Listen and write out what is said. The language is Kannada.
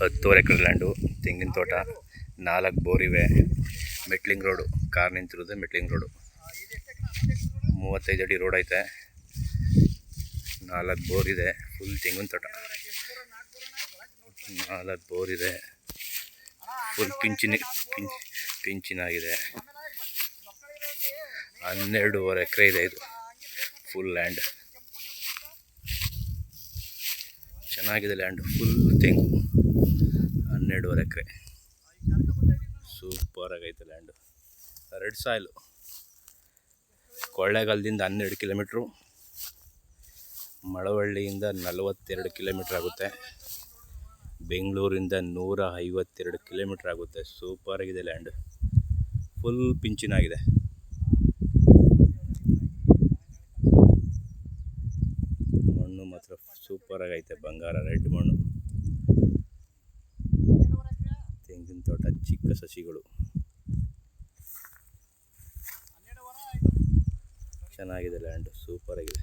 10 ಎಕರೆ ಲ್ಯಾಂಡು, ತೆಂಗಿನ ತೋಟ, 4 ಬೋರ್ ಇವೆ. ಮೆಟ್ಲಿಂಗ್ ರೋಡು, ಕಾರ್ ನಿಂತಿರೋದು ಮೆಟ್ಲಿಂಗ್ ರೋಡು. 35 ಅಡಿ ರೋಡ್ ಐತೆ. 4 ಬೋರ್ ಇದೆ. ಫುಲ್ ತೆಂಗಿನ ತೋಟ. 4 ಬೋರ್ ಇದೆ. ಫುಲ್ ಪಿಂಚಿನಾಗಿದೆ. 12.5 ಎಕರೆ ಇದೆ. ಇದು ಫುಲ್ ಲ್ಯಾಂಡ್. ಚೆನ್ನಾಗಿದೆ ಲ್ಯಾಂಡ್. ಫುಲ್ ತೆಂಗು. 12.5 ಎಕರೆ. ಸೂಪರ್ ಆಗೈತೆ ಲ್ಯಾಂಡು. Red soil. ಕೊಳ್ಳೇಗಾಲದಿಂದ 12 ಕಿಲೋಮೀಟ್ರು, ಮಳವಳ್ಳಿಯಿಂದ 42 ಕಿಲೋಮೀಟ್ರ್ ಆಗುತ್ತೆ. ಬೆಂಗಳೂರಿಂದ 152 ಕಿಲೋಮೀಟ್ರ್ ಆಗುತ್ತೆ. ಸೂಪರ್ ಆಗಿದೆ ಲ್ಯಾಂಡ್. ಫುಲ್ ಪಿಂಚಿನಾಗಿದೆ. ಮಣ್ಣು ಮಾತ್ರ ಸೂಪರ್ ಆಗೈತೆ. ಬಂಗಾರ ರೆಡ್ ಮಣ್ಣು. ತೆಂಗಿನ ತೋಟ, ಚಿಕ್ಕ ಸಸಿಗಳು. ಚೆನ್ನಾಗಿದೆ ಲ್ಯಾಂಡ್. ಸೂಪರ್ ಆಗಿದೆ.